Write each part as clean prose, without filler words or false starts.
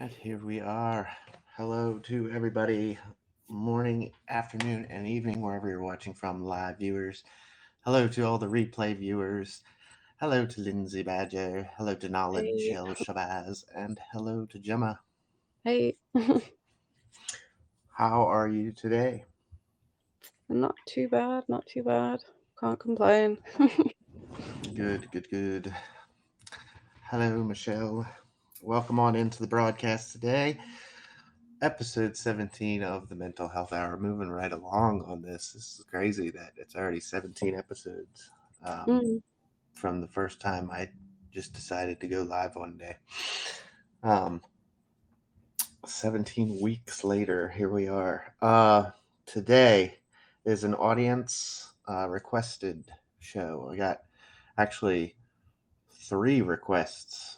And here we are. Hello to everybody, morning, afternoon, and evening, wherever you're watching from, live viewers. Hello to all the replay viewers. Hello to Lindsay Badger. Hello to Knowledge, Hey, El Shabazz, and hello to Gemma. hey, How are you today? not too bad, not too bad. Can't complain. Good, good, good. Hello, Michelle. Welcome on into the broadcast today. Episode 17 of the Mental Health Hour. Moving right along on this. This is crazy that it's already 17 episodes. Mm. From the first time I just decided to go live one day. Um, 17 weeks later, here we are. Today is an audience requested show. I got actually 3 requests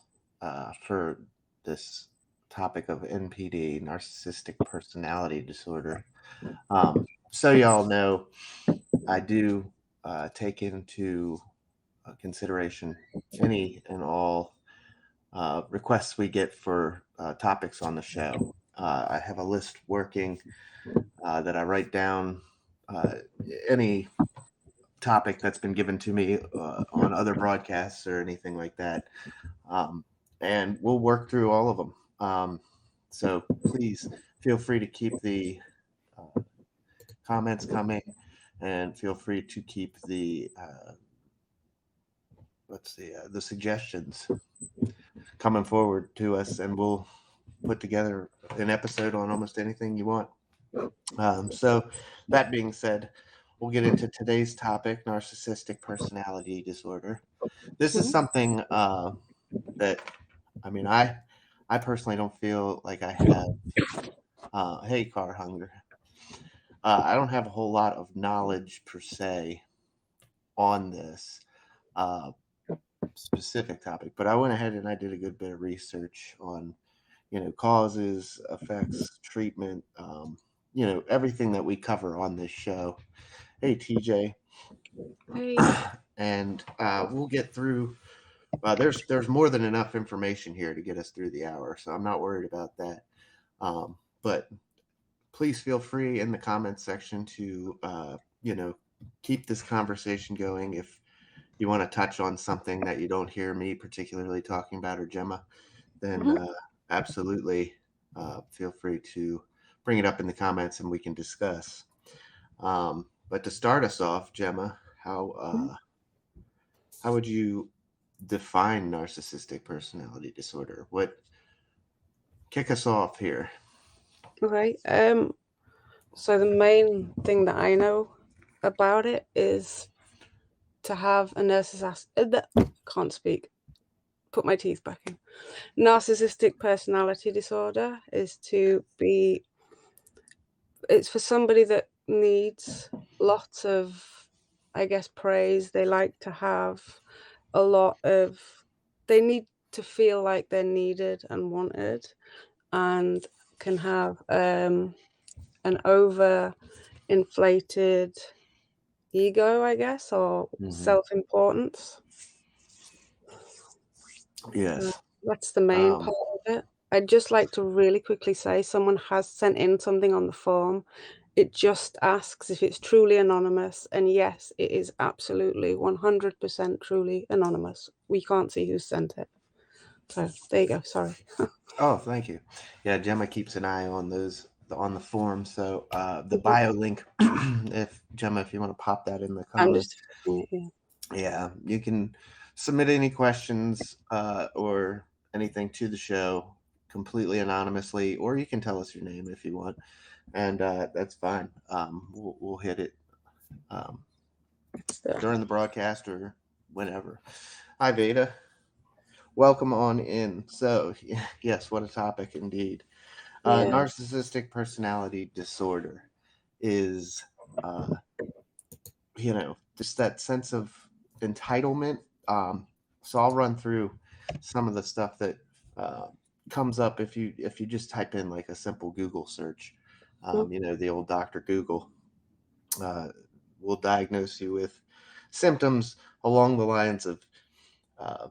for this topic of NPD, narcissistic personality disorder. So y'all know, I do take into consideration any and all requests we get for topics on the show. I have a list working that I write down uh, any topic that's been given to me on other broadcasts or anything like that. Um, and we'll work through all of them. So please feel free to keep the comments coming, and feel free to keep the suggestions coming forward to us, and we'll put together an episode on almost anything you want. So, that being said, we'll get into today's topic: narcissistic personality disorder. This is Mhm. something that, I mean, I personally don't feel like I have. Hey, car hunger. I don't have a whole lot of knowledge per se on this uh, specific topic, but I went ahead and I did a good bit of research on causes, effects, treatment, everything that we cover on this show. Hey, TJ, Hey. and we'll get through. There's more than enough information here to get us through the hour, so I'm not worried about that. But please feel free in the comments section to keep this conversation going. If you want to touch on something that you don't hear me particularly talking about, or Gemma, then Mhm. absolutely feel free to bring it up in the comments and we can discuss. But to start us off, Gemma, Mhm. how would you define narcissistic personality disorder? What kick us off here? Okay. So the main thing that I know about it is to have a can't speak. Put my teeth back in. Narcissistic personality disorder is to be. It's for somebody that needs lots of, I guess, praise. They like to have a lot of. They need to feel like they're needed and wanted, and can have an over inflated ego, I guess, or Hmm. self importance. So Yes. that's the main Um, part of it. I'd just like to really quickly say someone has sent in something on the form. It just asks if it's truly anonymous. And yes, it is absolutely 100% truly anonymous. We can't see who sent it. So there you go. Sorry. oh, thank you. Yeah, Gemma keeps an eye on on the form. So the Mhm. bio link, if Gemma, if you want to pop that in the I'm just comments, checking it, yeah. yeah, you can submit any questions or anything to the show completely anonymously, or you can tell us your name if you want, and that's fine. We'll hit it um, It's there. during the broadcast or whenever. Hi, Veda. Welcome on in. So, yes, what a topic indeed. Yeah. Narcissistic personality disorder is, uh, just that sense of entitlement. So I'll run through some of the stuff that uh, comes up if you just type in like a simple Google search. Mm. The old Doctor Google uh, will diagnose you with symptoms along the lines of uh,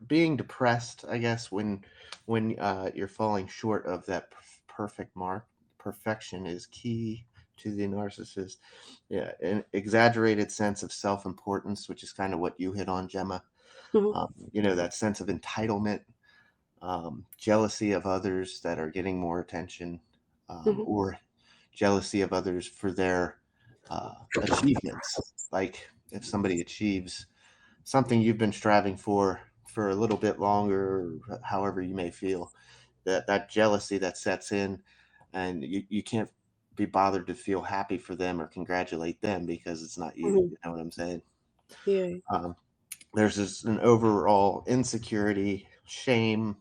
being depressed, I guess, when you're falling short of that perfect mark. Perfection is key to the narcissist. Yeah, an exaggerated sense of self-importance, which is kind of what you hit on, Gemma. Mhm. That sense of entitlement, jealousy of others that are getting more attention, Mhm. or jealousy of others for their achievements. Like if somebody achieves something you've been striving for a little bit longer, or however you may feel, that jealousy that sets in, and you can't be bothered to feel happy for them or congratulate them because it's not you. Mhm. You know what I'm saying? Yeah. Um, there's just an overall insecurity, shame,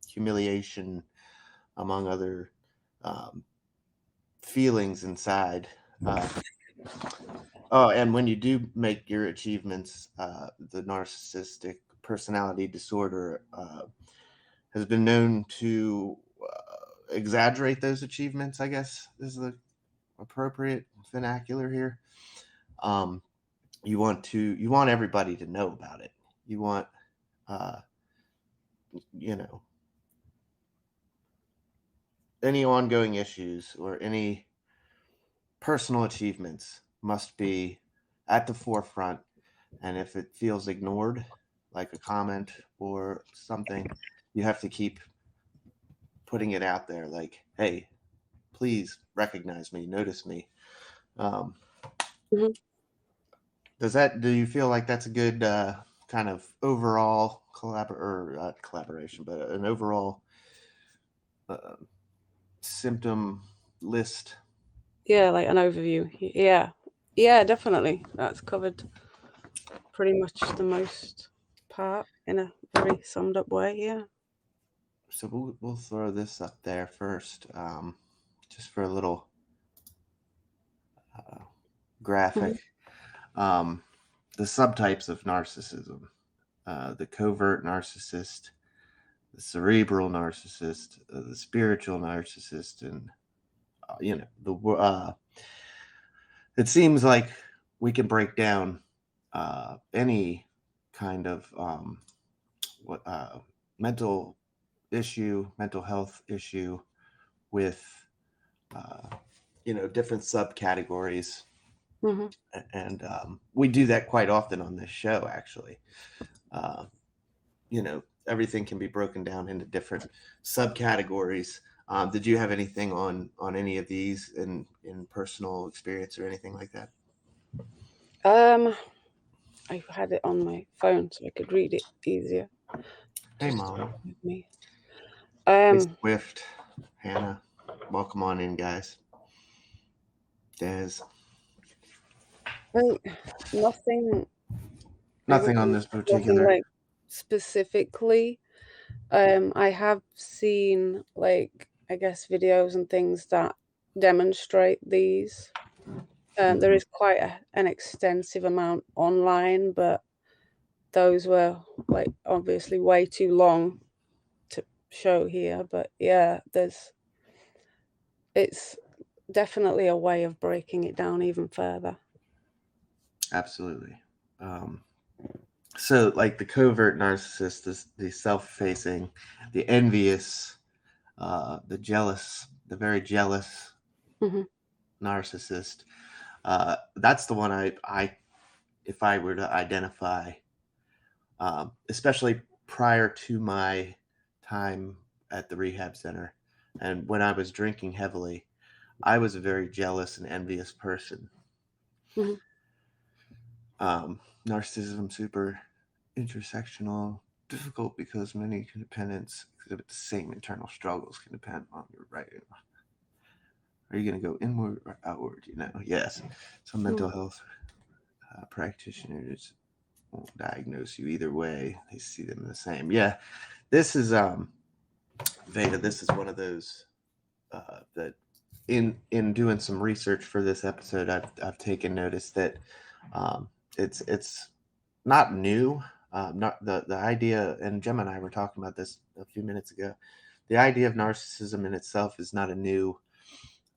humiliation, among other um, feelings inside. Uh, oh, and when you do make your achievements, the narcissistic personality disorder has been known to exaggerate those achievements, I guess is the appropriate vernacular here. Um, you want everybody to know about it. You want uh, you know any ongoing issues or any personal achievements must be at the forefront, and if it feels ignored, like a comment or something, you have to keep putting it out there, like, hey, please recognize me, notice me. um, Mhm. do you feel like that's a good kind of overall collaboration, but an overall uh, symptom list? Yeah, like an overview. Yeah. Yeah, definitely. That's covered pretty much the most part in a very summed up way. Yeah. So we'll throw this up there first, just for a little uh, Mhm. graphic. Um, the subtypes of narcissism: the covert narcissist, the cerebral narcissist, the spiritual narcissist, and it seems like we can break down any kind of what mental mental health issue with uh, different subcategories, Mhm. and we do that quite often on this show. Actually, uh, everything can be broken down into different subcategories. Did you have anything on any of these in personal experience or anything like that? Um, I had it on my phone so I could read it easier. Hey, Just Molly. with me. Hey, Um, Swift. Hannah. Welcome on in, guys. Des. well, nothing. I Nothing on really this nothing particular. like specifically. I have seen like I guess videos and things that demonstrate these. There Mhm. is quite an extensive amount online, but those were like obviously way too long to show here. But yeah, it's definitely a way of breaking it down even further. Absolutely. Um, so, like the covert narcissist, the self-effacing, the envious, the jealous, the very jealous Hmm. narcissist. That's the one if I were to identify, especially prior to my time at the rehab center, and when I was drinking heavily, I was a very jealous and envious person. Hmm. Narcissism super intersectional, difficult because many codependents exhibit the same internal struggles can depend on your right. Are you going to go inward or outward? Yes. Some mental health practitioners won't diagnose you either way. They see them the same. Yeah, this is Veda. This is one of those that in doing some research for this episode, I've taken notice that it's not new. Not the idea, and Gemma and I were talking about this a few minutes ago. The idea of narcissism in itself is not a new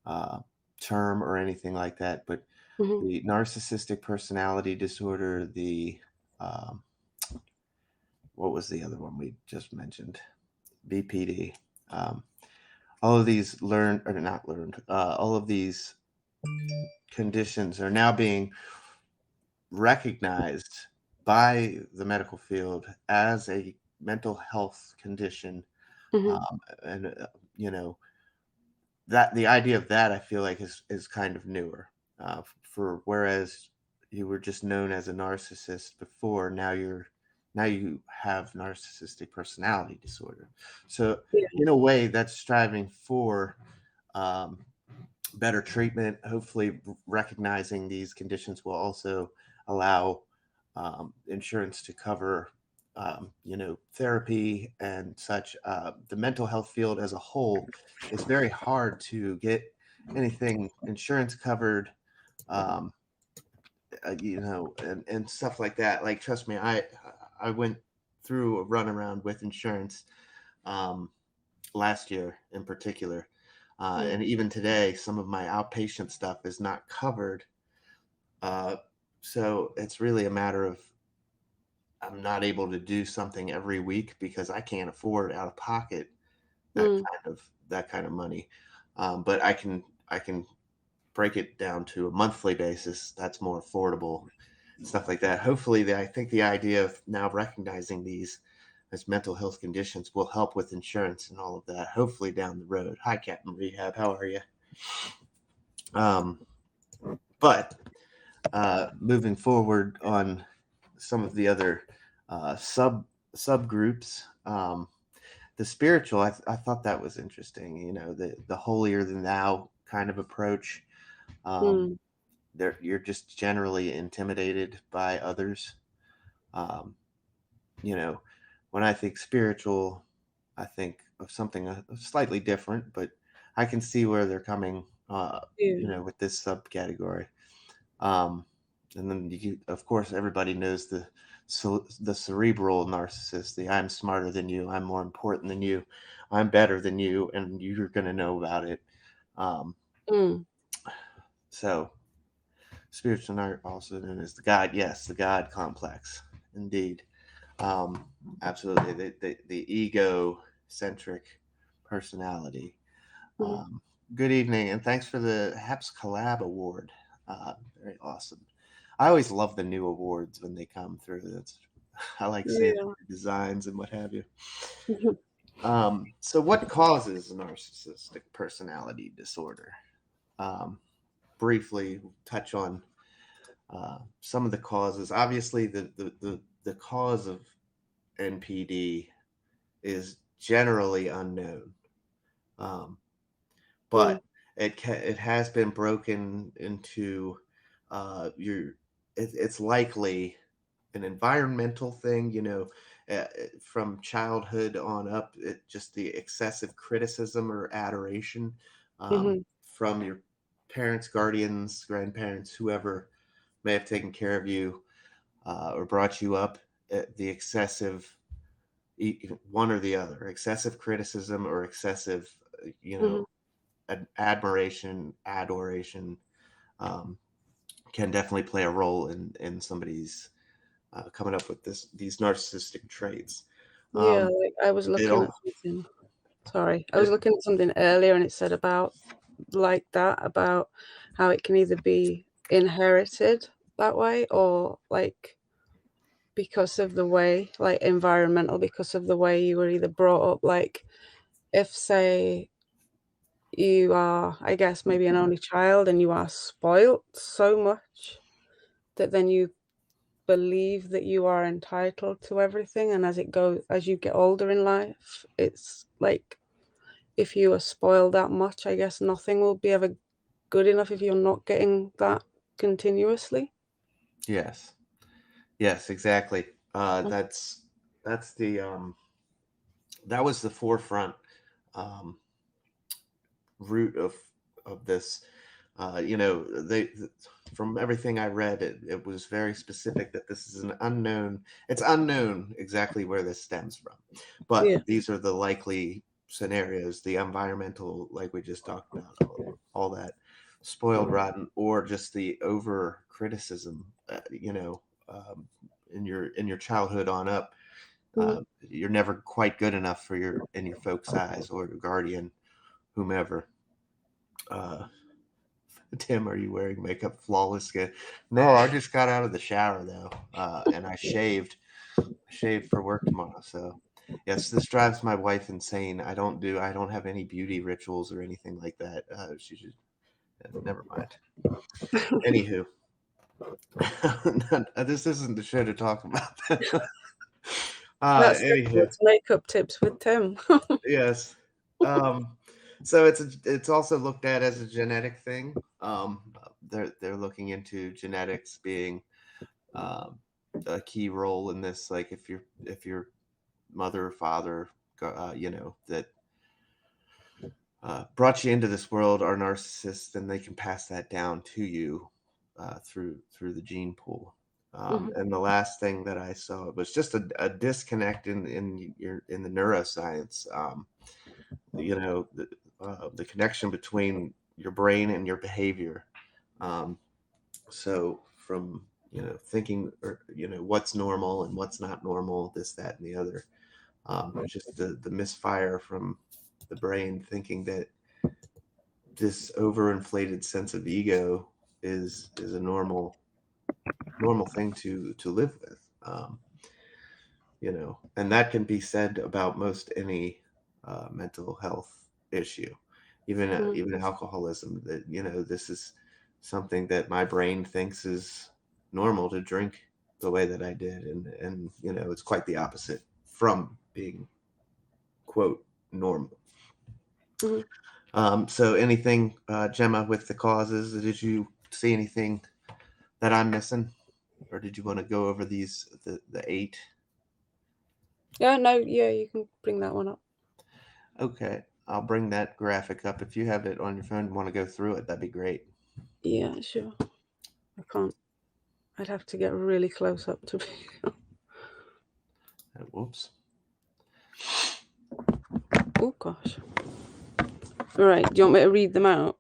uh, term or anything like that, but Hmm. the narcissistic personality disorder, the um, what was the other one we just mentioned? BPD. Um, all of these learned or not learned, all of these conditions are now being recognized by the medical field as a mental health condition. Hmm. And, you know, that the idea of that I feel like is kind of newer. For whereas you were just known as a narcissist before, now you have narcissistic personality disorder. So Yeah. in a way, that's striving for um, better treatment. Hopefully, recognizing these conditions will also allow insurance to cover, therapy and such. The mental health field as a whole is very hard to get anything insurance covered, um, and stuff like that. Like, trust me, I went through a runaround with insurance um, last year in particular. Mm. And even today, some of my outpatient stuff is not covered. Uh, so it's really a matter of I'm not able to do something every week because I can't afford out of pocket Mm. that kind of money. But I can break it down to a monthly basis. That's more affordable, stuff like that. Hopefully, I think the idea of now recognizing these as mental health conditions will help with insurance and all of that. Hopefully, down the road. Hi, Captain Rehab. How are you? Um, but moving forward on some of the other subgroups, the spiritual, I thought that was interesting. You know, the holier than thou kind of approach. Um, Mm. you're just generally intimidated by others. Um, you know, when I think spiritual, I think of something slightly different, but I can see where they're coming. Yeah. With this subcategory. Um, and then of course, everybody knows the cerebral narcissist, the I'm smarter than you, I'm more important than you, I'm better than you, and you're going to know about it. Um, Mm. so spiritual narc, also known as the God, yes, the God complex, indeed. Um, Absolutely, the ego centric personality. Mm. Um, Good evening, and thanks for the HAPS Collab Award. Very awesome. I always love the new awards when they come through. That's I like seeing Yeah. the designs and what have you. Mhm. So, what causes narcissistic personality disorder? Um, Briefly touch on some of the causes. Obviously, the cause of NPD is generally unknown. Um, Mm. but it has been broken into your it's likely an environmental thing, from childhood on up, just the excessive criticism or adoration Mhm. from your parents, guardians, grandparents, whoever may have taken care of you or brought you up. The excessive, one or the other, excessive criticism or excessive, you Mhm. know, admiration, adoration, um, can definitely play a role in somebody's coming up with these narcissistic traits. Yeah, Um, like I was it looking at all, something. Sorry, I was it, looking at something earlier, and it said about like that about how it can either be inherited that way or like because of the way, like environmental, because of the way you were either brought up. Like if say you are, I guess, maybe an only child and you are spoilt so much that then you believe that you are entitled to everything, and as you get older in life, it's like if you are spoiled that much, I guess nothing will be ever good enough if you're not getting that continuously. yes, yes, exactly. Mm. That's the that was the forefront um, root of this. They from everything I read, it was very specific that this is an unknown. It's unknown exactly where this stems from, but Yeah. these are the likely scenarios: the environmental, like we just talked about, all that, spoiled rotten, or just the over criticism. In your childhood on up. You're never quite good enough for in your folks' eyes or your guardian, whomever. Uh, Tim, are you wearing makeup? Flawless skin. No, I just got out of the shower though, and I shaved. Shaved for work tomorrow. So, yes, this drives my wife insane. I don't have any beauty rituals or anything like that. She just never mind. Anywho, this isn't the show to talk about that. That's Anywho, it's makeup tips with Tim. yes. Um, so it's also looked at as a genetic thing. They're looking into genetics being um, a key role in this. Like if your mother or father, that brought you into this world are narcissists, then they can pass that down to you through the gene pool. Mhm, And the last thing that I saw was just a disconnect in the neuroscience. The connection between your brain and your behavior. Um, so from thinking or what's normal and what's not normal, this, that, and the other. Just the misfire from the brain thinking that this overinflated sense of ego is a normal thing to live with. And that can be said about most any mental health issue, mhm, even alcoholism. That this is something that my brain thinks is normal to drink the way that I did, and it's quite the opposite from being quote normal. mhm. So anything, Gemma, with the causes? Did you see anything that I'm missing, or did you want to go over the eight? Yeah, no, yeah, you can bring that one up. Okay, I'll bring that graphic up. If you have it on your phone and want to go through it, that'd be great. Yeah, sure. I can't. I'd have to get really close up to be. Whoops. Oh gosh. All right. Do you want me to read them out?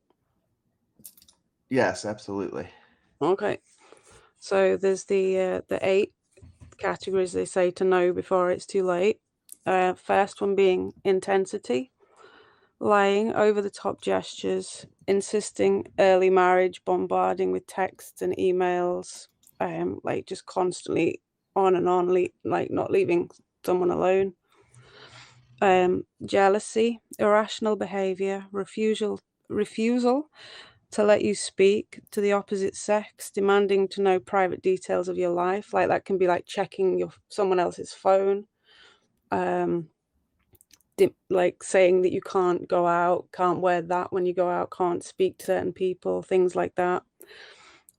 Yes, absolutely. Okay. So there's the 8 categories they say to know before it's too late. First one being intensity, lying, over the top gestures, insisting early marriage, bombarding with texts and emails, like just constantly on and on, like not leaving someone alone. Jealousy, irrational behavior, refusal to let you speak to the opposite sex, demanding to know private details of your life. Like that can be like checking someone else's phone, um, like saying that you can't go out, can't wear that when you go out, can't speak to certain people, things like that.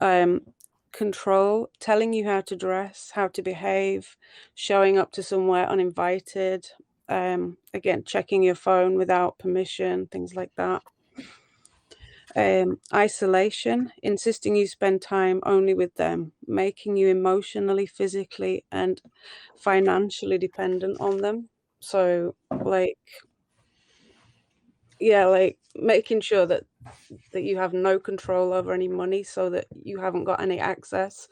Um, Control, telling you how to dress, how to behave, showing up to somewhere uninvited. Again, checking your phone without permission, things like that. Isolation, insisting you spend time only with them, making you emotionally, physically, and financially dependent on them. So, like, yeah, like making sure that you have no control over any money, so that you haven't got any access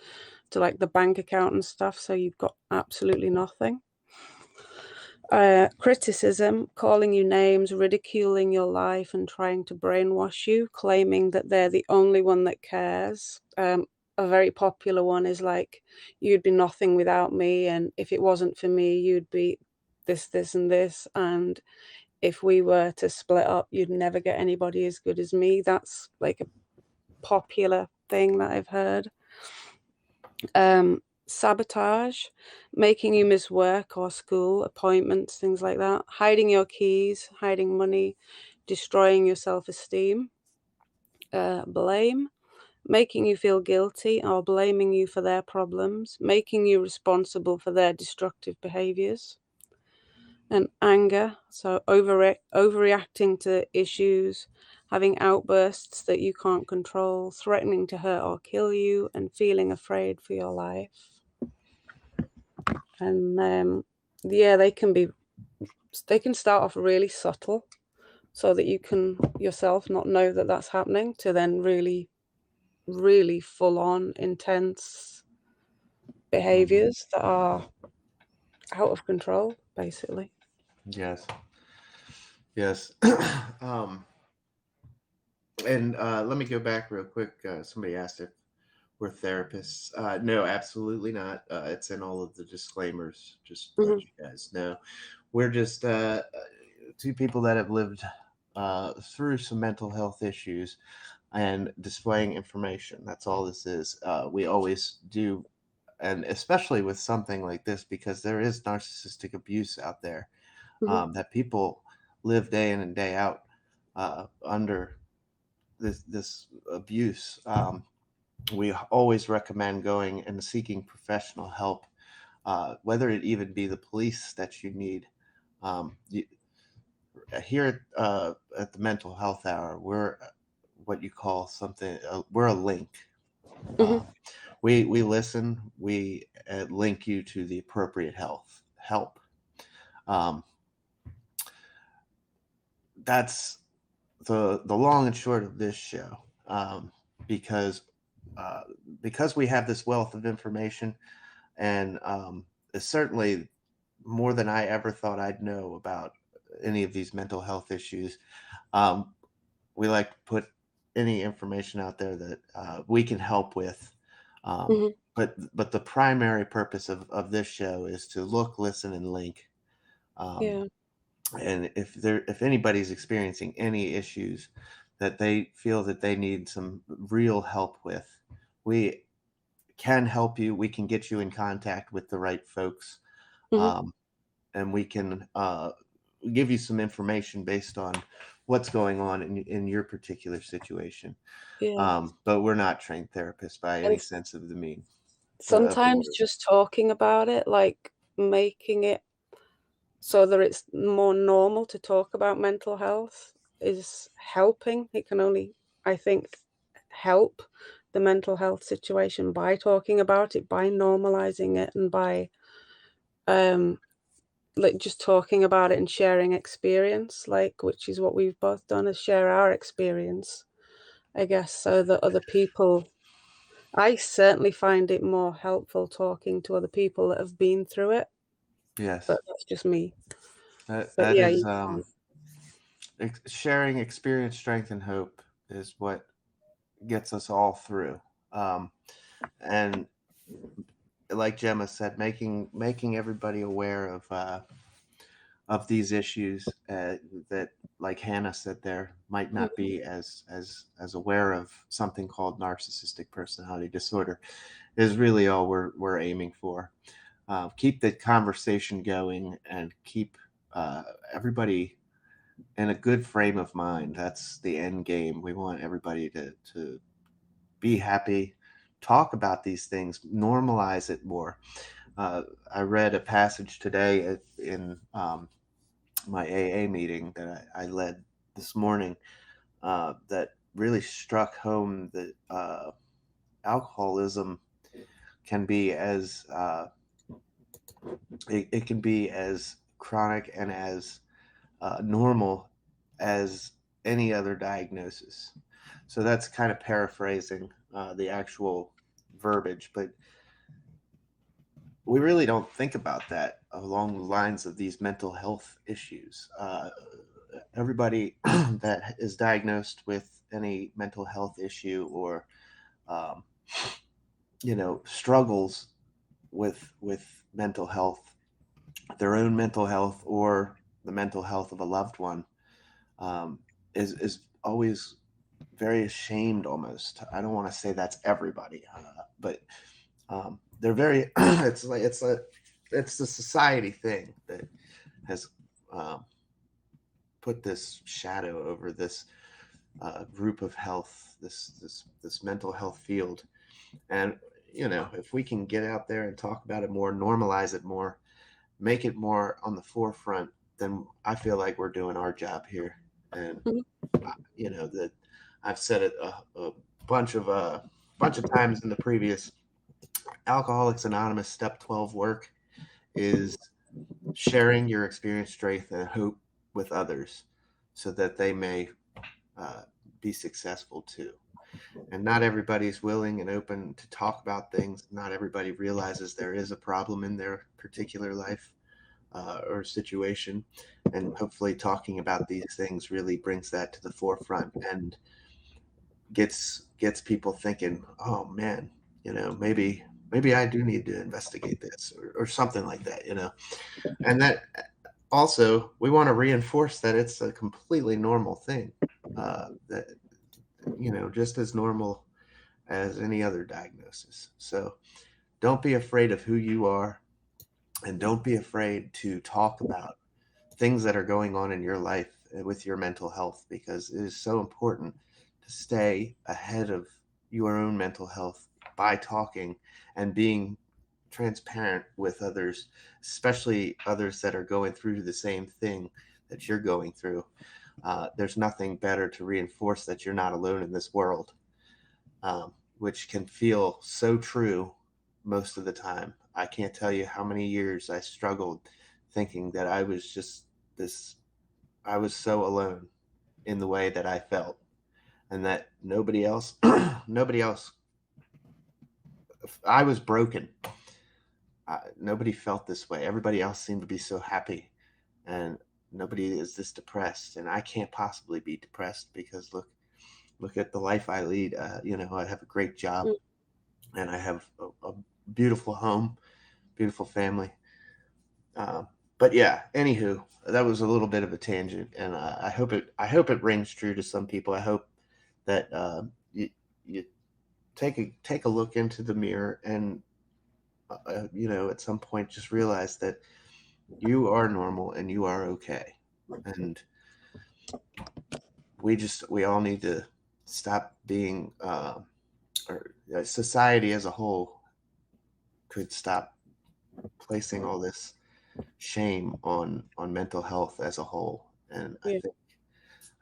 to like the bank account and stuff. So you've got absolutely nothing. Criticism, calling you names, ridiculing your life, and trying to brainwash you, claiming that they're the only one that cares. A very popular one is like, you'd be nothing without me, and if it wasn't for me, you'd be this, this, and this. And if we were to split up, you'd never get anybody as good as me. That's like a popular thing that I've heard. Sabotage, making you miss work or school, appointments, things like that, hiding your keys, hiding money, destroying your self esteem. Blame, making you feel guilty or blaming you for their problems, making you responsible for their destructive behaviors. And anger, so overreacting to issues, having outbursts that you can't control, threatening to hurt or kill you, and feeling afraid for your life. And yeah, they can start off really subtle, so that you can yourself not know that that's happening, to then really, really full on intense Mhm. behaviors that are out of control, basically. Yes. Yes. um, and let me go back real quick. Somebody asked if we're therapists. No, absolutely not. It's in all of the disclaimers. Just let Hmm. you guys know. We're just two people that have lived through some mental health issues and displaying information. That's all this is. We always do, and especially with something like this, because there is narcissistic abuse out there, Hmm. that people live day in and day out under this abuse. We always recommend going and seeking professional help, whether it even be the police that you need. You, here at the mental health hour, we're what you call something. We're a link. Hmm. Uh, we listen. We link you to the appropriate health help. Um, that's the long and short of this show. Because uh, because we have this wealth of information, and it's certainly more than I ever thought I'd know about any of these mental health issues. Um, we like to put any information out there that we can help with. Um, Hmm. but the primary purpose of this show is to look, listen, and link. Um, Yeah. and if anybody's experiencing any issues that they feel that they need some real help with, we can help you. We can get you in contact with the right folks, Hmm. um, and we can give you some information based on what's going on in your particular situation. Yeah. But we're not trained therapists by And any sense of the mean of the sometimes word. just talking about it, like making it so that it's more normal to talk about mental health, is helping. It can only, I think, help the mental health situation by talking about it, by normalizing it, and by um like just talking about it and sharing experience, like, which is what we've both done, is share our experience, I guess, so that other people, I certainly find it more helpful talking to other people that have been through it, but Yes, that's just me. But that yeah, is you can. sharing experience, strength, and hope is what gets us all through. Um, and like Gemma said, making everybody aware of these issues that, like Hannah said, there might not Mhm. be as aware of something called narcissistic personality disorder is really all we're aiming for. Keep the conversation going and keep uh, everybody in a good frame of mind. That's the end game. We want everybody to be happy, talk about these things, normalize it more. Uh, I read a passage today in my AA meeting that I led this morning that really struck home that alcoholism can be as it can be as chronic and as normal as any other diagnosis. So that's kind of paraphrasing the actual verbiage, but we really don't think about that along the lines of these mental health issues. Everybody that is diagnosed with any mental health issue or um, struggles with mental health, their own mental health or the mental health of a loved one, um, is always very ashamed. Almost, I don't want to say that's everybody, but they're very. It's the society thing that has um, put this shadow over this group of health, this mental health field. And if we can get out there and talk about it more, normalize it more, make it more on the forefront, then I feel like we're doing our job here. And Mhm. that I've said it bunch of times in the previous Alcoholics Anonymous Step 12 work is sharing your experience, strength, and hope with others so that they may uh, be successful too. And not everybody's willing and open to talk about things. Not everybody realizes there is a problem in their particular life. or situation, and hopefully talking about these things really brings that to the forefront and gets people thinking, oh man, maybe I do need to investigate this, or something like that, and that also we want to reinforce that it's a completely normal thing, that just as normal as any other diagnosis. So don't be afraid of who you are, and don't be afraid to talk about things that are going on in your life with your mental health, because it is so important to stay ahead of your own mental health by talking and being transparent with others, especially others that are going through the same thing that you're going through. There's nothing better to reinforce that you're not alone in this world, which can feel so true most of the time. I can't tell you how many years I struggled thinking that I was just this, I was so alone in the way that I felt, and that nobody else, nobody else, I was broken. Nobody felt this way. Everybody else seemed to be so happy, and nobody is this depressed. And I can't possibly be depressed because look at the life I lead. I have a great job, Mm. and I have a beautiful home, beautiful family. But yeah, anywho, that was a little bit of a tangent, and I hope it rings true to some people. I hope that you take a look into the mirror, and at some point just realize that you are normal and you are okay, and we all need to stop being, or society as a whole could stop placing all this shame on mental health as a whole, and I Yeah. think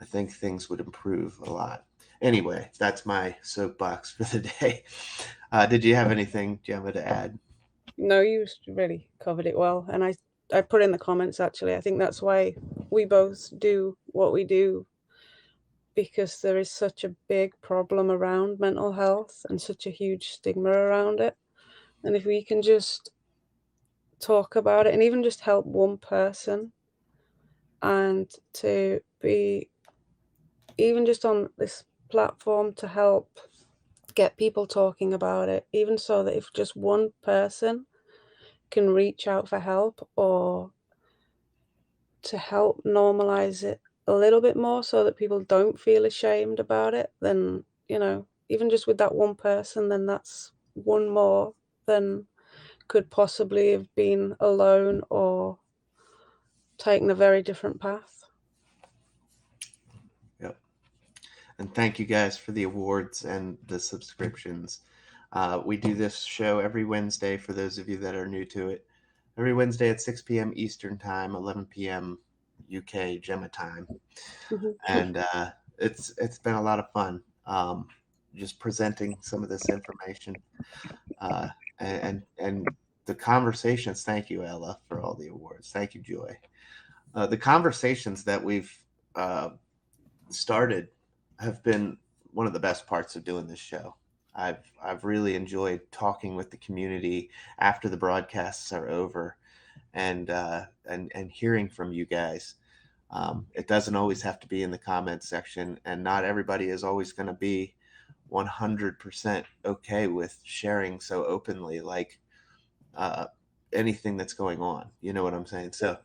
I think things would improve a lot. Anyway, that's my soapbox for the day. Did you have anything, Gemma, to add? No, you really covered it well, and I put in the comments actually. I think that's why we both do what we do, because there is such a big problem around mental health and such a huge stigma around it. And if we can just talk about it and even just help one person, and to be even just on this platform to help get people talking about it, even so that if just one person can reach out for help, or to help normalize it a little bit more so that people don't feel ashamed about it, then, even just with that one person, then that's one more than could possibly have been alone or taken a very different path. Yep. And thank you guys for the awards and the subscriptions. We do this show every Wednesday for those of you that are new to it. Every Wednesday at 6 p.m. Eastern Time, 11 p.m. UK Gemma time, Mm-hmm. and it's been a lot of fun, just presenting some of this information, uh, and the conversations. Thank you, Ella, for all the awards. Thank you, Joy. The conversations that we've uh, started have been one of the best parts of doing this show. I've really enjoyed talking with the community after the broadcasts are over, and hearing from you guys. It doesn't always have to be in the comments section, and not everybody is always going to be 100% okay with sharing so openly, like uh, anything that's going on. You know what I'm saying? So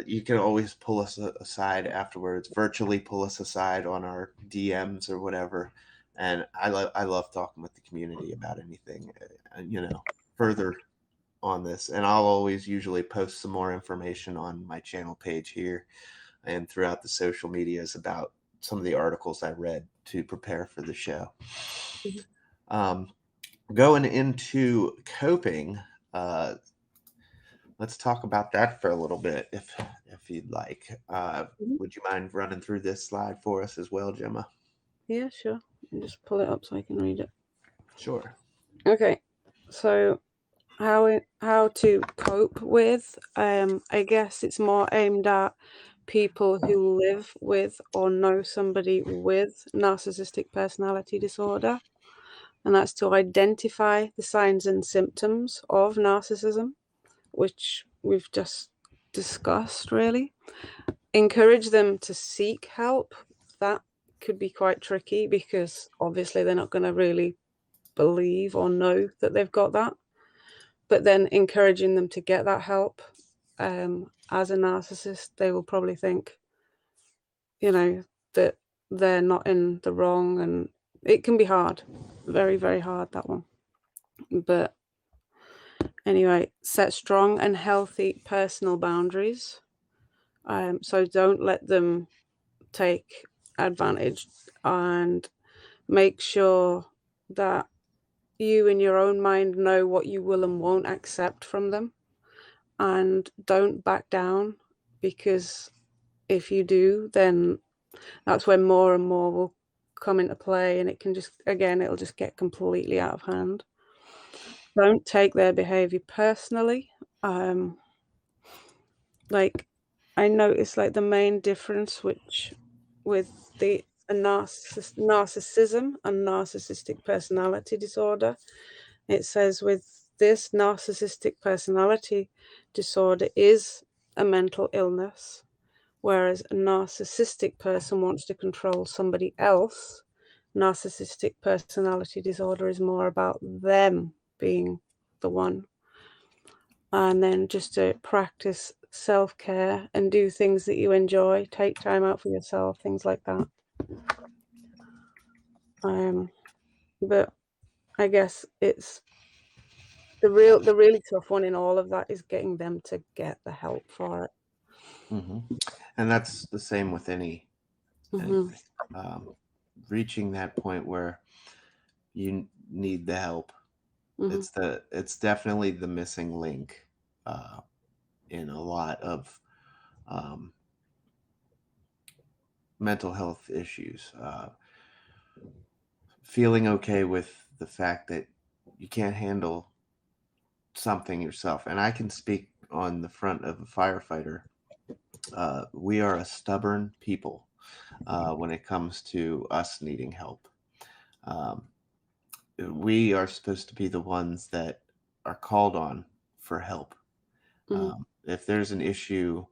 you can always pull us aside afterwards, virtually pull us aside on our DMs or whatever. And I love talking with the community about anything, further on this. And I'll always usually post some more information on my channel page here and throughout the social medias about some of the articles I read to prepare for the show. Um, Going into coping, uh, let's talk about that for a little bit, if you'd like. Mhm. Would you mind running through this slide for us as well, Gemma? Yeah, sure. I'll just pull it up so I can read it. Sure. Okay, so how to cope with, I guess it's more aimed at people who live with or know somebody with narcissistic personality disorder, and that's to identify the signs and symptoms of narcissism, which we've just discussed, really. Encourage them to seek help. That could be quite tricky because obviously they're not going to really believe or know that they've got that. But then encouraging them to get that help, as a narcissist, they will probably think, that they're not in the wrong, and it can be hard, very, very hard, that one. But anyway, set strong and healthy personal boundaries. So don't let them take advantage, and make sure that you in your own mind know what you will and won't accept from them, and don't back down, because if you do, then that's when more and more will come into play, and it can just, again, it'll just get completely out of hand. Don't take their behavior personally. Like, I noticed, like, the main difference which with the narcissism and narcissistic personality disorder, it says with this narcissistic personality disorder is a mental illness, whereas a narcissistic person wants to control somebody else. Narcissistic personality disorder is more about them being the one. And then just to practice self-care and do things that you enjoy, take time out for yourself, things like that. But I guess it's the really tough one in all of that is getting them to get the help for it. Mm-hmm. And that's the same with anything. Reaching that point where you need the help. It's definitely the missing link in a lot of mental health issues. Feeling okay with the fact that you can't handle something yourself. And I can speak on the front of a firefighter. We are a stubborn people when it comes to us needing help. Um, we are supposed to be the ones that are called on for help. If there's an issue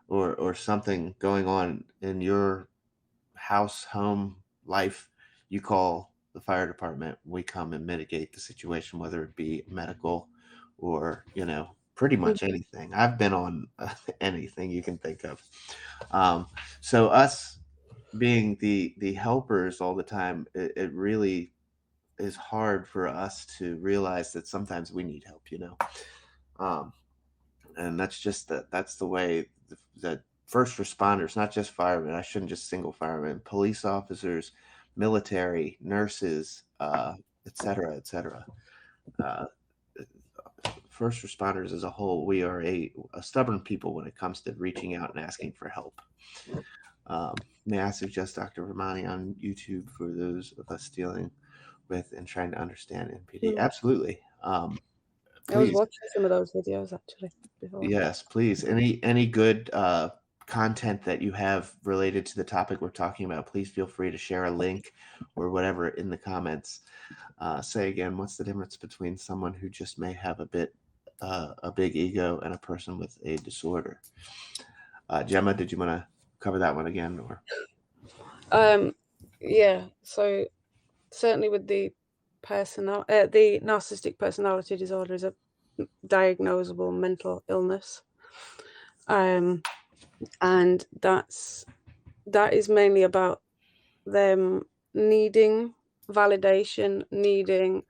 or something going on in your house, home, life, you call the fire department. We come and mitigate the situation, whether it be medical or, pretty much anything. I've been on anything you can think of. Um, so us being the helpers all the time, it really is hard for us to realize that sometimes we need help. Um, and that's the way that first responders, not just firemen, I shouldn't just single firemen, police officers, military, nurses, et cetera, et cetera. Uh, First responders as a whole, we are a stubborn people when it comes to reaching out and asking for help. May I suggest Dr. Ramani on YouTube for those of us dealing with and trying to understand NPD? Absolutely. I was Please. watching some of those videos actually before. Yes, please. Any good content that you have related to the topic we're talking about, please feel free to share a link or whatever in the comments. Say again, what's the difference between someone who just may have a big ego and a person with a disorder? Gemma, did you want to cover that one again, or? Yeah. So certainly with the narcissistic personality disorder is a diagnosable mental illness, and that is mainly about them needing validation, needing,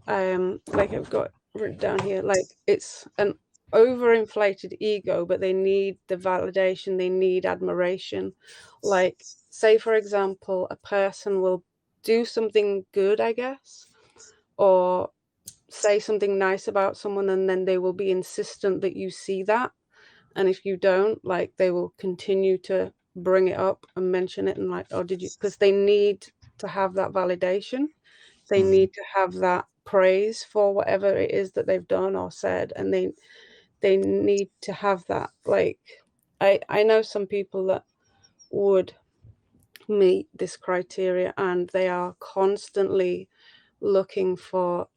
like I've got written down here, like it's an overinflated ego, but they need the validation, they need admiration. Like, say for example, a person will do something good, I guess, or say something nice about someone, and then they will be insistent that you see that. And if you don't, like, they will continue to bring it up and mention it, and like, oh, did you? Because they need to have that validation. They need to have that praise for whatever it is that they've done or said, and they need to have that. Like, I know some people that would meet this criteria, and they are constantly looking for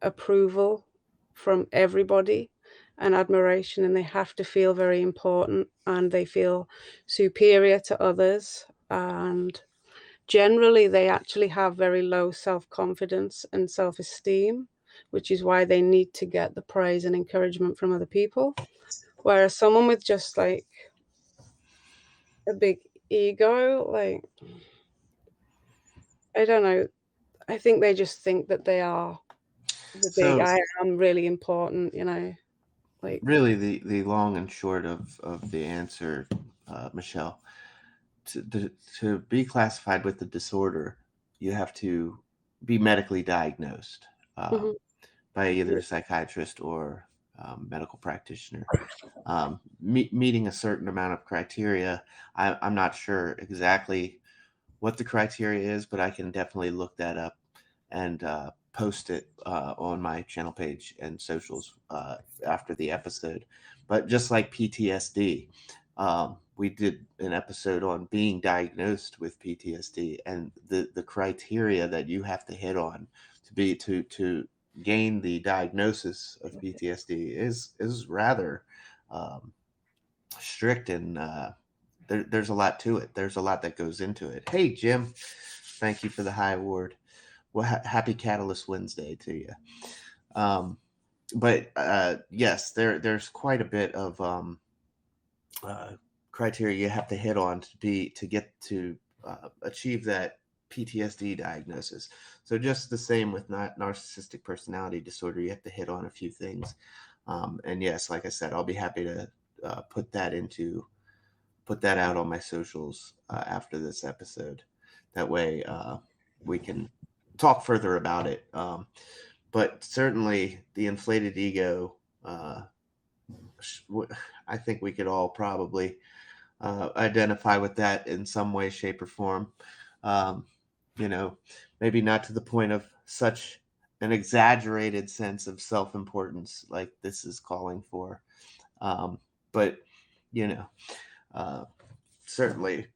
approval from everybody, and admiration, and they have to feel very important, and they feel superior to others, and generally they actually have very low self-confidence and self-esteem, which is why they need to get the praise and encouragement from other people. Whereas someone with just like a big ego, like, I don't know, I think they just think that they are the big So I am really important, like. really, the long and short of the answer, Michelle, to be classified with the disorder, you have to be medically diagnosed Mhm. by either Yeah. a psychiatrist or medical practitioner. Meeting a certain amount of criteria, I'm not sure exactly what the criteria is, but I can definitely look that up and post it on my channel page and socials after the episode. But just like PTSD, we did an episode on being diagnosed with PTSD and the criteria that you have to hit on to gain the diagnosis of PTSD is rather um, strict, and there's a lot to it. There's a lot that goes into it. Hey, Jim, thank you for the high award. Well, happy Catalyst Wednesday to you. Um, but yes, there's quite a bit of uh, criteria you have to hit on to get to achieve that PTSD diagnosis. So just the same with narcissistic personality disorder, you have to hit on a few things. And yes, like I said, I'll be happy to put that out on my socials after this episode. That way, we can talk further about it. But certainly, the inflated ego. I think we could all probably identify with that in some way, shape, or form. Um, you know, maybe not to the point of such an exaggerated sense of self importance like this is calling for. But, you know, uh, certainly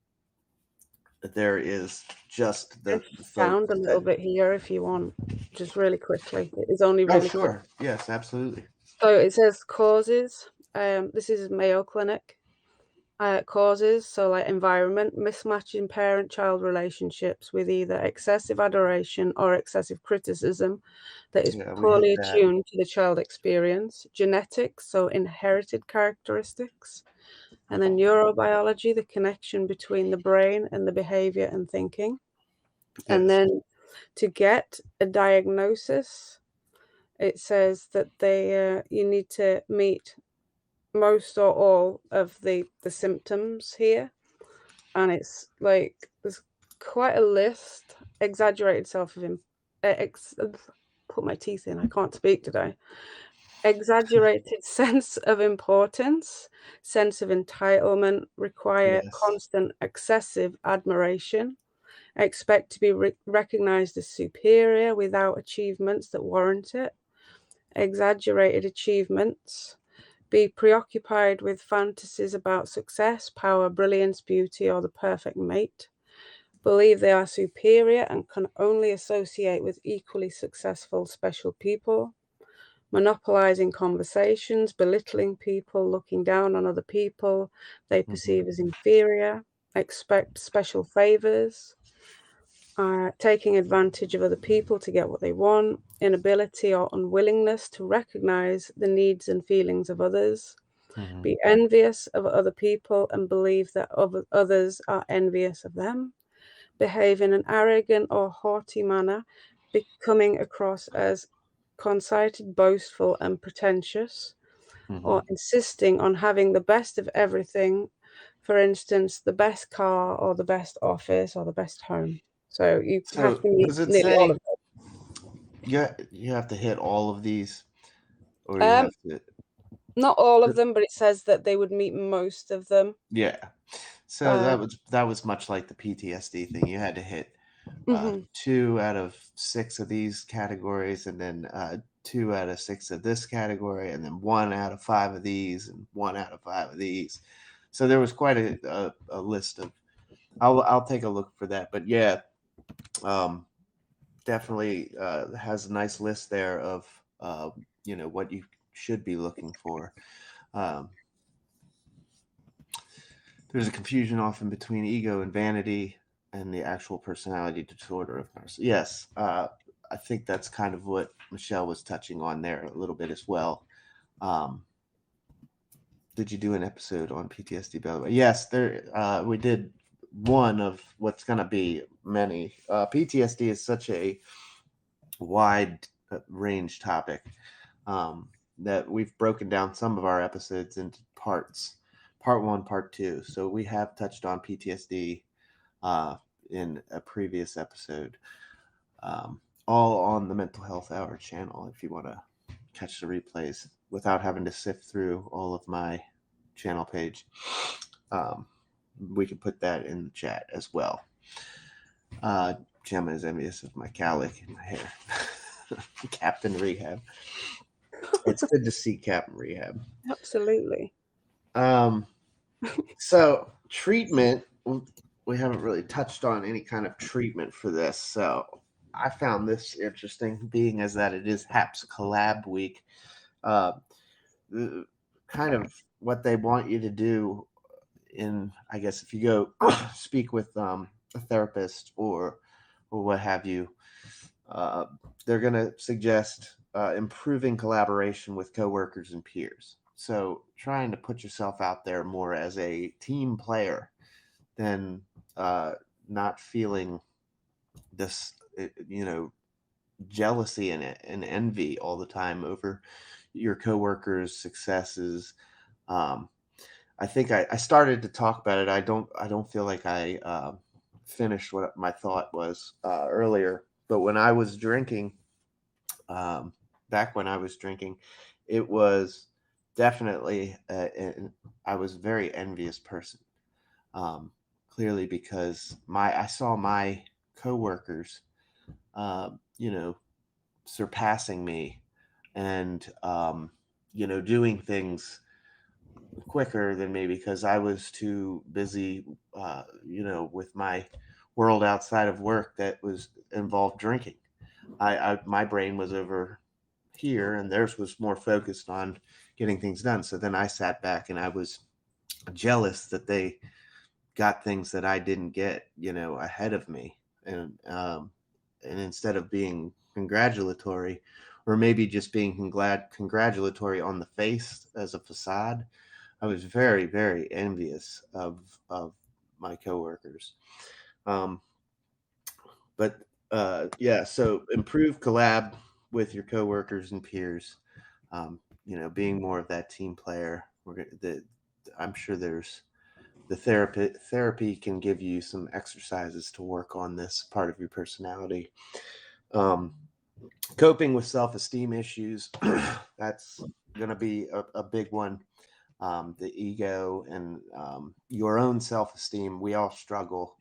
there is just I the found folks a little that. bit here if you want, just really quickly. It is only Oh, really quick. sure. Yes, absolutely. So it says causes. This is Mayo Clinic. Causes, so like environment, mismatch in parent-child relationships with either excessive adoration or excessive criticism that is Yeah, we hit poorly that. attuned to the child experience. Genetics, so inherited characteristics. And then neurobiology, the connection between the brain and the behavior and thinking. And Yes. then to get a diagnosis, it says that you need to meet most or all of the symptoms here, and it's like there's quite a list. Exaggerated self of put my teeth in. I can't speak today. Exaggerated sense of importance, sense of entitlement, require Yes. constant excessive admiration, expect to be recognized as superior without achievements that warrant it, exaggerated achievements, be preoccupied with fantasies about success, power, brilliance, beauty, or the perfect mate, believe they are superior and can only associate with equally successful special people, monopolizing conversations, belittling people, looking down on other people they Hmm. perceive as inferior, expect special favors, taking advantage of other people to get what they want, inability or unwillingness to recognize the needs and feelings of others, Hmm. be envious of other people and believe that others are envious of them, behave in an arrogant or haughty manner, becoming across as conceited, boastful, and pretentious, or Hmm. insisting on having the best of everything, for instance, the best car or the best office or the best home. So you have So to meet does it nearly all say of you have to hit all of these, or you them. have to? Not all of them, but it says that they would meet most of them. Yeah. So Uh, that was much like the PTSD thing. You had to hit mhm. 2 out of 6 of these categories, and then 2 out of 6 of this category, and then 1 out of 5 of these, and 1 out of 5 of these. So there was quite a list of. I'll take a look for that, but yeah, definitely has a nice list there of what you should be looking for. Um, there's a confusion often between ego and vanity and the actual personality disorder of narcissism. Yes, I think that's kind of what Michelle was touching on there a little bit as well. Um, did you do an episode on PTSD, by the way? Yes, there we did one of what's going to be many. PTSD is such a wide range topic that we've broken down some of our episodes into parts, part one, part two. So we have touched on PTSD uh, in a previous episode, all on the Mental Health Hour channel if you want to catch the replays without having to sift through all of my channel page. We can put that in the chat as well. Gemma is envious of my cowlick in my hair. Captain Rehab. It's good to see Captain Rehab. Absolutely. So treatment, we haven't really touched on any kind of treatment for this. So I found this interesting, being as that it is HAPS Collab Week. Uh, kind of what they want you to do in, I guess, if you go speak with a therapist or what have you, uh, they're going to suggest improving collaboration with coworkers and peers. So trying to put yourself out there more as a team player than not feeling this, jealousy and envy all the time over your coworkers' successes. Um, I think I started to talk about it. I don't feel like I finished what my thought was earlier. But when I was drinking, um, back when I was drinking, it was definitely I was a very envious person. Um, Clearly because I saw my coworkers, you know, surpassing me and doing things quicker than me because I was too busy, with my world outside of work that was involved drinking. My brain was over here, and theirs was more focused on getting things done. So then I sat back and I was jealous that they got things that I didn't get, ahead of me, and instead of being congratulatory, or maybe just being congratulatory on the face as a facade, I was very, very envious of my coworkers. Um, but yeah, so improve collab with your coworkers and peers. Being more of that team player. I'm sure there's the therapy can give you some exercises to work on this part of your personality. Um, Coping with self-esteem issues. That's going to be a big one. The ego and your own self-esteem. We all struggle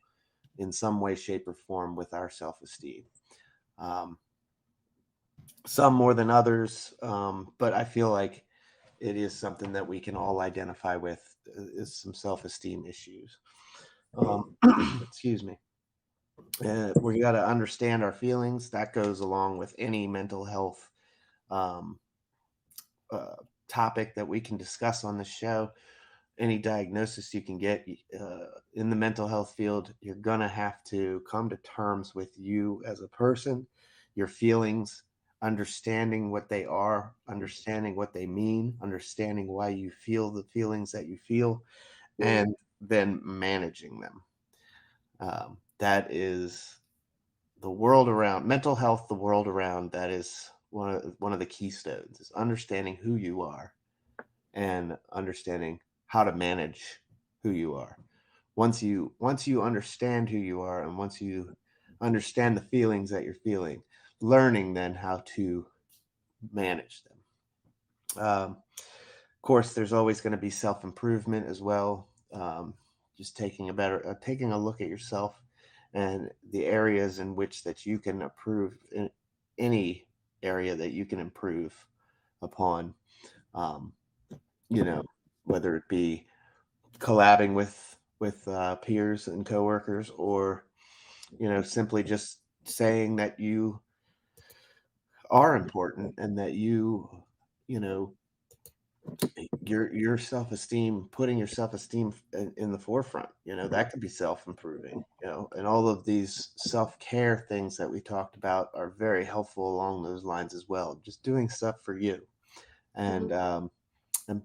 in some way, shape, or form with our self-esteem. Um, some more than others, but I feel like it is something that we can all identify with, is some self-esteem issues. Excuse me. We got to understand our feelings. That goes along with any mental health um, uh, topic that we can discuss on the show. Any diagnosis you can get in the mental health field, you're going to have to come to terms with you as a person, your feelings, understanding what they are, understanding what they mean, understanding why you feel the feelings that you feel, Mm. and then managing them. That is the world around mental health, the world around. That is one of the keystones, is understanding who you are and understanding how to manage who you are. Once you understand who you are, and once you understand the feelings that you're feeling, learning then how to manage them. Of course, there's always going to be self improvement as well. Just taking a look at yourself and the areas in which that you can improve, in any area that you can improve upon. Um, you know, whether it be collabing with peers and coworkers, or simply just saying that you are important and that you your self-esteem, putting your self-esteem in the forefront, that could be self-improving, and all of these self-care things that we talked about are very helpful along those lines as well. Just doing stuff for you, Hmm. and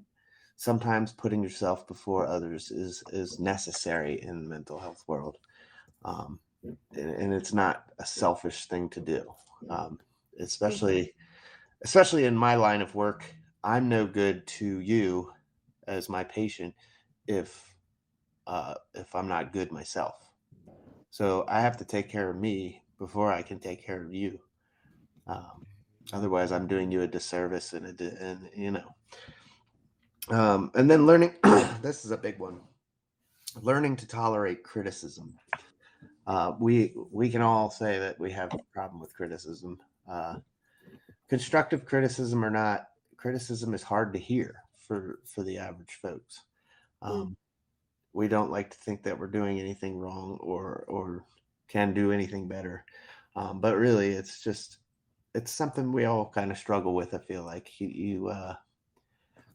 sometimes putting yourself before others is necessary in the mental health world. um, and it's not a selfish thing to do, um, Hmm. especially in my line of work. I'm no good to you as my patient if I'm not good myself. So I have to take care of me before I can take care of you. Um, Otherwise, I'm doing you a disservice, and then learning. This is a big one. Learning to tolerate criticism. We can all say that we have a problem with criticism. Constructive criticism or not, criticism is hard to hear for the average folks. Mm. Um, we don't like to think that we're doing anything wrong or can do anything better, but really, it's something we all kind of struggle with. I feel like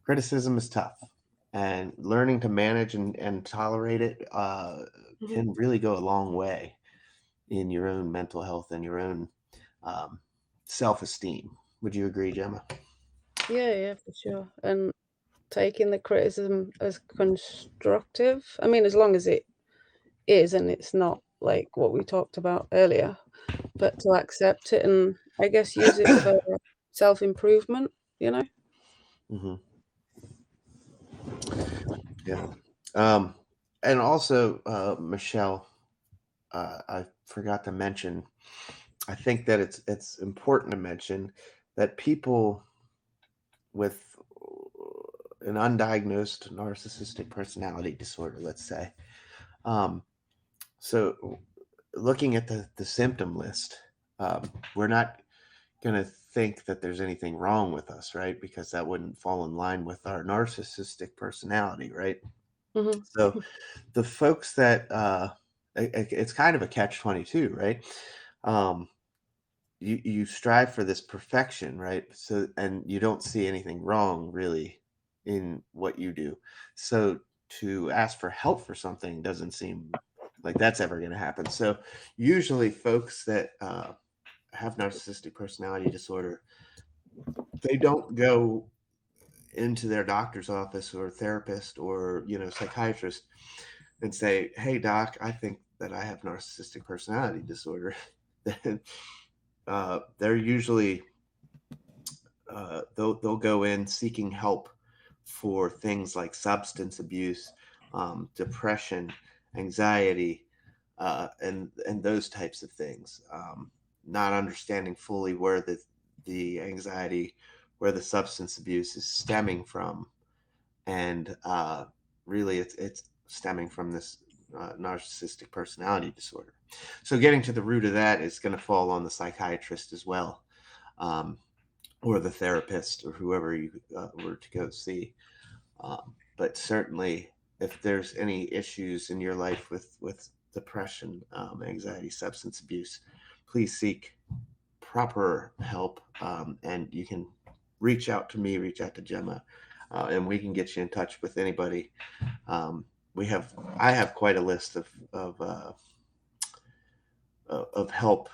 criticism is tough, and learning to manage and tolerate it Hmm. can really go a long way in your own mental health and your own um, self-esteem. Would you agree, Gemma? Yeah, yeah, for sure. And taking the criticism as constructive. I mean, as long as it is and it's not like what we talked about earlier, but to accept it and I guess use it for self improvement, you know? Hmm. Yeah. Um, and also, Michelle, I forgot to mention. I think that it's important to mention that people with an undiagnosed narcissistic personality disorder, let's say, um, so looking at the symptom list, we're not going to think that there's anything wrong with us, right? Because that wouldn't fall in line with our narcissistic personality, right? Hmm. So the folks that it's kind of a catch 22, right? Um, you strive for this perfection, right? So and you don't see anything wrong really in what you do. So to ask for help for something doesn't seem like that's ever going to happen. So usually folks that have narcissistic personality disorder, they don't go into their doctor's office or therapist or psychiatrist and say, "Hey, doc, I think that I have narcissistic personality disorder." Then they're usually they'll go in seeking help for things like substance abuse, depression, anxiety, and those types of things. Not understanding fully where the anxiety, where the substance abuse is stemming from, and really it's stemming from this narcissistic personality disorder. So getting to the root of that is going to fall on the psychiatrist as well, um, or the therapist or whoever you were to go see. But certainly, if there's any issues in your life with depression, anxiety, substance abuse, please seek proper help, and you can reach out to me, reach out to Gemma, and we can get you in touch with anybody. Um, I have quite a list of help,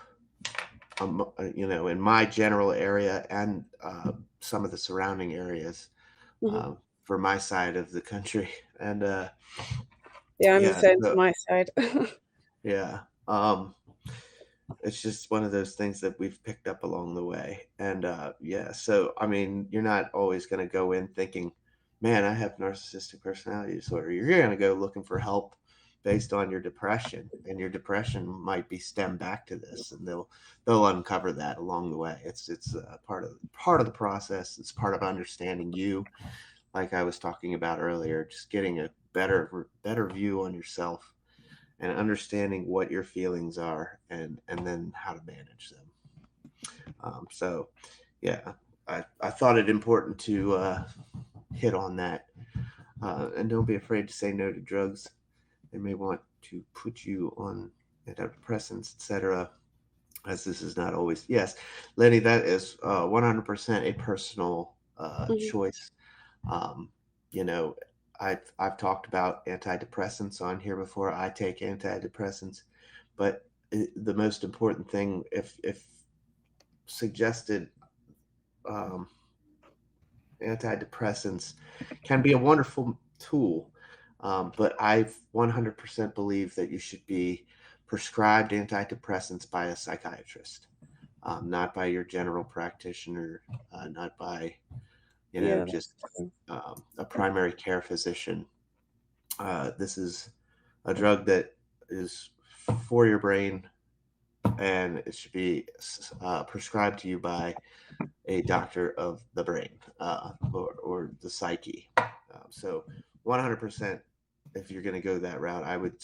in my general area and some of the surrounding areas, Hmm. uh, for my side of the country. And Yeah, I'm the yeah, same to so my side. yeah, it's just one of those things that we've picked up along the way. And yeah, so I mean, you're not always going to go in thinking, man, I have narcissistic personality disorder. You're going to go looking for help based on your depression, and your depression might be stemmed back to this, and they'll uncover that along the way. It's part of the process. It's part of understanding you, like I was talking about earlier, just getting a better view on yourself and understanding what your feelings are, and then how to manage them. So yeah, I thought it important to hit on that, and don't be afraid to say no to drugs. They may want to put you on antidepressants, etc., as this is not always. Yes, Lenny, that is 100% a personal Hmm. choice. Um, you know, I've talked about antidepressants on here before. I take antidepressants, but the most important thing, if suggested, um, antidepressants can be a wonderful tool, but I 100% believe that you should be prescribed antidepressants by a psychiatrist, not by your general practitioner, not by Yeah, just that's true. a primary care physician. This is a drug that is for your brain, and it should be prescribed to you by a doctor of the brain, or the psyche. So 100%, if you're going to go that route, I would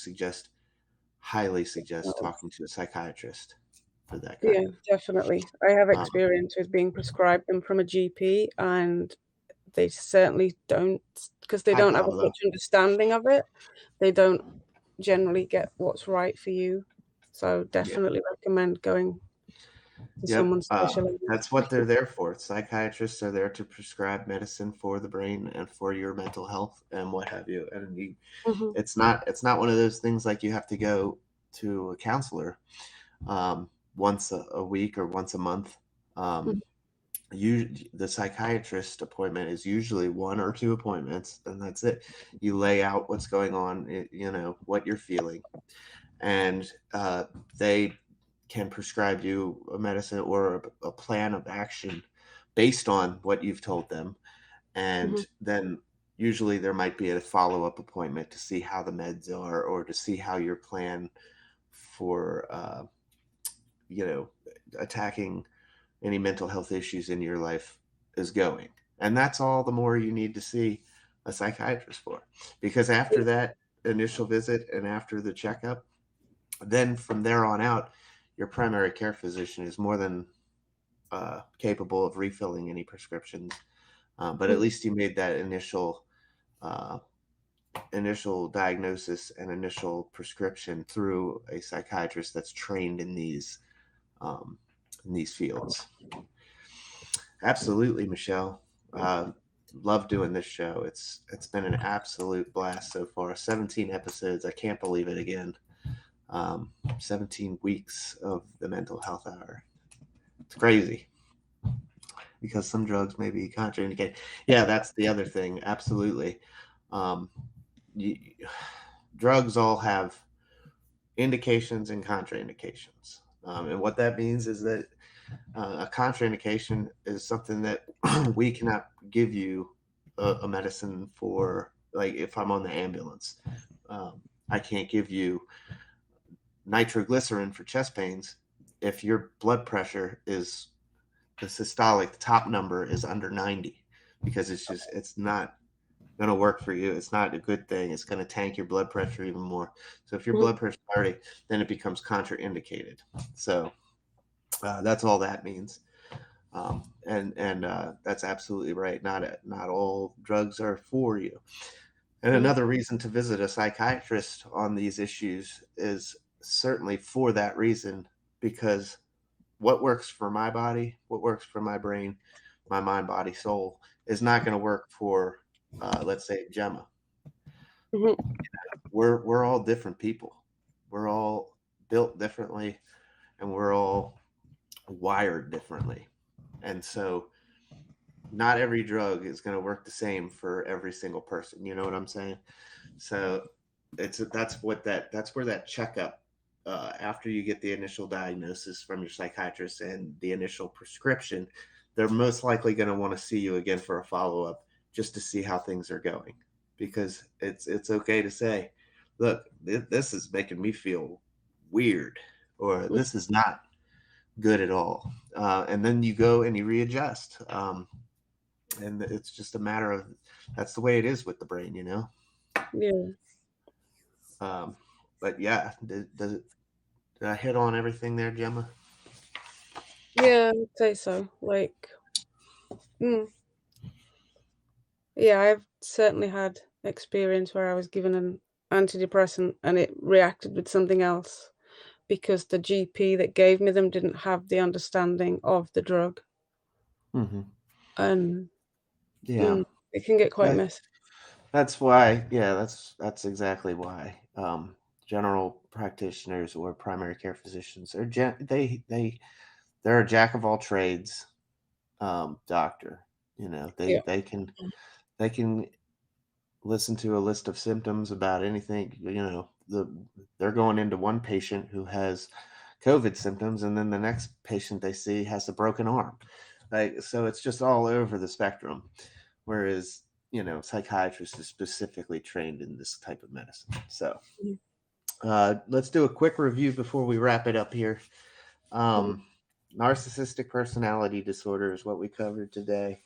highly suggest talking to a psychiatrist for that kind Yeah, of. definitely. I have Um, experience with being prescribed them from a GP, and they certainly don't, because they Hi, don't have as Pablo. much understanding of it. They don't generally get what's right for you. So Yeah. definitely recommend going to Yep. someone specialized. That's what they're there for. Psychiatrists are there to prescribe medicine for the brain and for your mental health and what have you. And Mhm, it's not one of those things like you have to go to a counselor once a week or once a month. mhm, Um, the psychiatrist appointment is usually one or two appointments, and that's it. You lay out what's going on, what you're feeling, and they can prescribe you a medicine or a plan of action based on what you've told them. And mhm, then usually there might be a follow-up appointment to see how the meds are, or to see how your plan for you know attacking any mental health issues in your life is going. And that's all the more you need to see a psychiatrist for. Because after that initial visit and after the checkup, then from there on out, your primary care physician is more than capable of refilling any prescriptions. But at mhm. least you made that uh, initial diagnosis and initial prescription through a psychiatrist that's trained um, in these fields. Absolutely, Michelle. Uh, love doing this show. It's been an absolute blast so far. 17 episodes. I can't believe it again. 17 weeks of the mental health hour. It's crazy because some drugs may be contraindicated. Yeah, that's the other thing. Absolutely. Um, you, drugs all have indications and contraindications. And what that means is that a contraindication is something that we cannot give you a medicine for. Like if I'm on the ambulance, I can't give you nitroglycerin for chest pains if your blood pressure is the systolic the top number is under 90, because it's not going to work for you. It's not a good thing. It's going to tank your blood pressure even more. So if your Mhm. blood pressure is 30, then it becomes contraindicated. So that's all that means. And that's absolutely right. Not all drugs are for you. And Mhm. another reason to visit a psychiatrist on these issues is certainly for that reason, because what works for my body, what works for my brain, my mind, body, soul, is not going to work for, let's say, Gemma. Mhm. We're all different people. We're all built differently, and we're all wired differently. And so not every drug is going to work the same for every single person. You know what I'm saying? So that's where that checkup, after you get the initial diagnosis from your psychiatrist and the initial prescription, they're most likely going to want to see you again for a follow up, just to see how things are going, because it's okay to say, look, this is making me feel weird, or this is not good at all, and then you go and you readjust. And it's just a matter of, that's the way it is with the brain, you know. Yeah. um, but yeah, did I hit on everything there, Gemma? Yeah, I'd say so. Like, mm, yeah, I've certainly had experience where I was given an antidepressant and it reacted with something else because the GP that gave me them didn't have the understanding of the drug. Hmm. And Yeah. It can get quite That, messy. that's why, yeah, that's exactly why. General practitioners or primary care physicians are they're a jack of all trades doctor. You know, Yeah. they can listen to a list of symptoms about anything. They're going into one patient who has COVID symptoms, and then the next patient they see has a broken arm. Like, so it's just all over the spectrum. Whereas, psychiatrists are specifically trained in this type of medicine. So Mhm. let's do a quick review before we wrap it up here. Mhm. Um, Narcissistic personality disorder is what we covered today.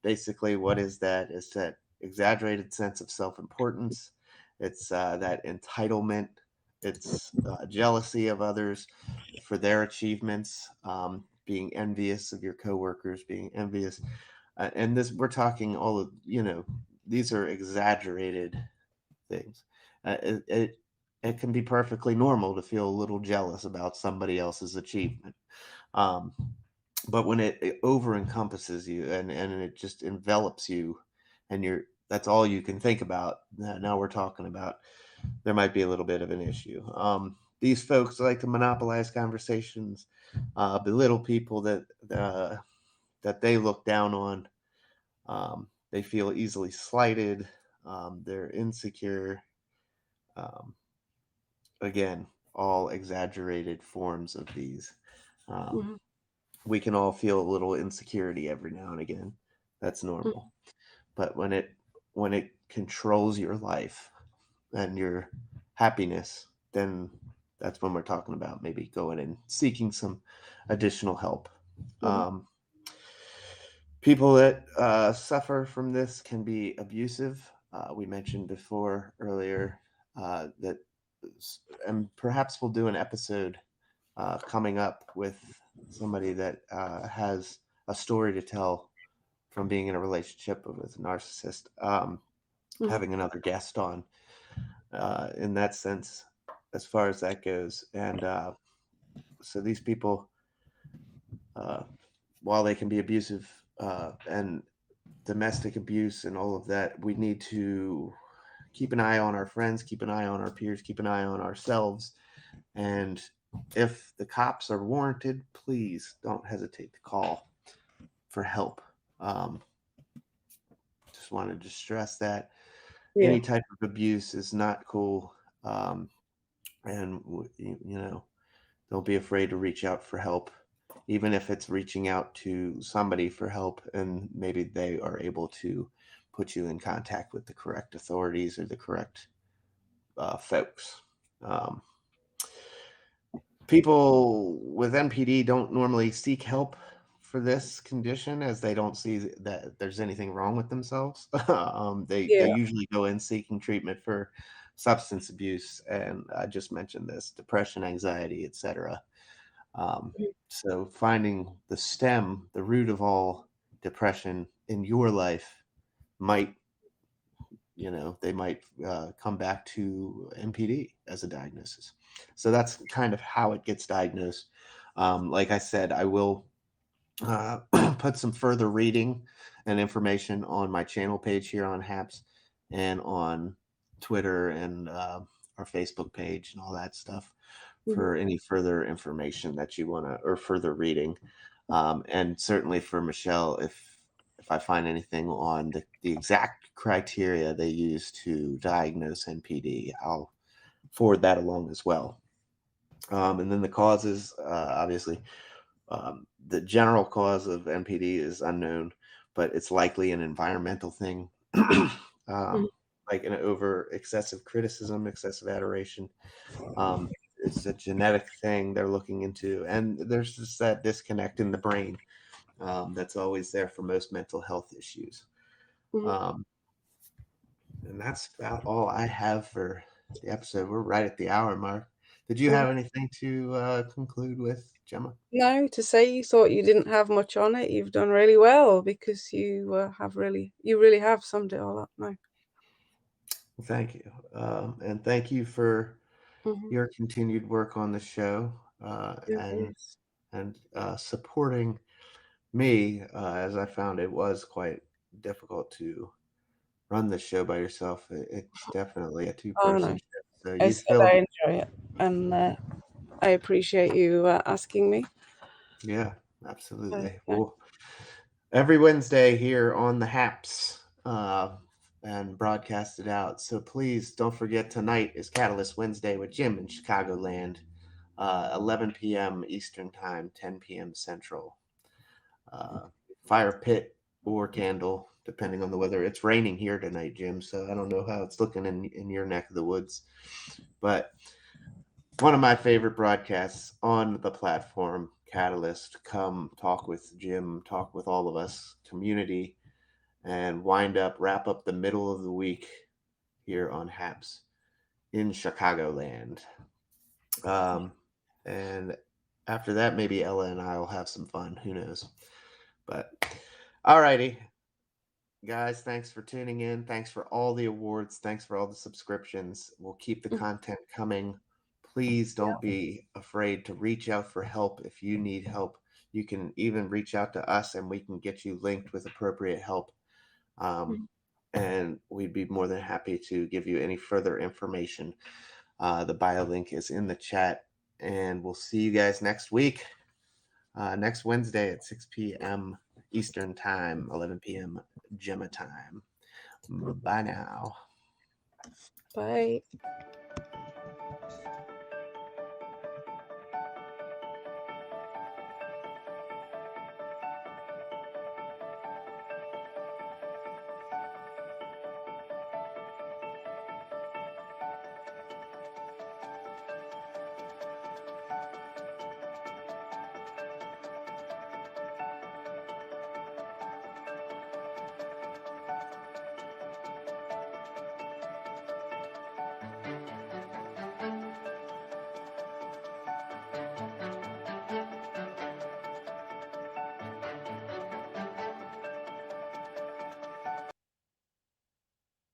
Basically, what is that? Is that exaggerated sense of self importance? It's that entitlement. It's jealousy of others for their achievements, being envious of your coworkers, being envious. And this, we're talking all of, these are exaggerated things. It can be perfectly normal to feel a little jealous about somebody else's achievement. Um, but when it over encompasses you and it just envelops you and that's all you can think about, now we're talking about, there might be a little bit of an issue. These folks like to monopolize conversations, belittle people that they look down on. They feel easily slighted. They're insecure. um, Again, all exaggerated forms of these. um, Mhm. we can all feel a little insecurity every now and again. That's Mhm. normal. But when it controls your life and your happiness, then that's when we're talking about maybe going and seeking some additional help. Mhm. Um, People that suffer from this can be abusive. We mentioned before earlier that, and perhaps we'll do an episode coming up with somebody that has a story to tell from being in a relationship with a narcissist. Mhm. Having another guest on in that sense, as far as that goes. And so these people, uh, while they can be abusive and domestic abuse and all of that, we need to keep an eye on our friends, keep an eye on our peers, keep an eye on ourselves. And if the cops are warranted, please don't hesitate to call for help. Um, just wanted to stress that Yeah. any type of abuse is not cool. And, don't be afraid to reach out for help, even if it's reaching out to somebody for help and maybe they are able to put you in contact with the correct authorities or the correct folks. Um, People with NPD don't normally seek help for this condition as they don't see that there's anything wrong with themselves. They Yeah. usually go in seeking treatment for substance abuse, and I just mentioned this, depression, anxiety, etc. Mhm. So finding the stem, the root of all depression in your life might, they might come back to NPD as a diagnosis. So that's kind of how it gets diagnosed. Like I said, I will put some further reading and information on my channel page here on HAPS and on Twitter and our Facebook page and all that stuff Mhm. for any further information that you want to or further reading. And certainly for Michelle, if I find anything on the exact criteria they use to diagnose NPD, I'll forward that along as well. And then the causes, obviously, the general cause of NPD is unknown, but it's likely an environmental thing, Mhm. like an over excessive criticism, excessive adoration. It's a genetic thing they're looking into, and there's just that disconnect in the brain that's always there for most mental health issues. Mhm. Um, and that's about all I have for the episode. We're right at the hour mark. Did you Mhm. have anything to conclude with, Gemma? No, to say you thought you didn't have much on it, you've done really well because you really have summed it all up. No. Thank you. And thank you for Mhm. your continued work on the show No and worries. supporting me, as I found it was quite. difficult to run the show by yourself. It's definitely a Oh two-person no, show. So I you said filled, I enjoy it, and I appreciate you asking me. yeah, absolutely. Yeah. Well, every Wednesday here on the Haps and broadcasted out. So please don't forget tonight is Catalyst Wednesday with Jim in Chicagoland, 11 p.m. Eastern Time, 10 p.m. Central. Fire pit or candle, depending on the weather. It's raining here tonight, Jim, so I don't know how it's looking in your neck of the woods. But one of my favorite broadcasts on the platform, Catalyst. Come talk with Jim, talk with all of us, community, and wrap up the middle of the week here on Haps in Chicagoland. Um, and after that, maybe Ella and I will have some fun. Who knows? But alrighty, guys, thanks for tuning in. Thanks for all the awards. Thanks for all the subscriptions. We'll keep the content coming. Please don't be afraid to reach out for help if you need help. You can even reach out to us and we can get you linked with appropriate help. Um, and we'd be more than happy to give you any further information. The bio link is in the chat, and we'll see you guys next week, next Wednesday at 6 p.m. Eastern Time, 11 p.m. Gemma time. Bye now. Bye.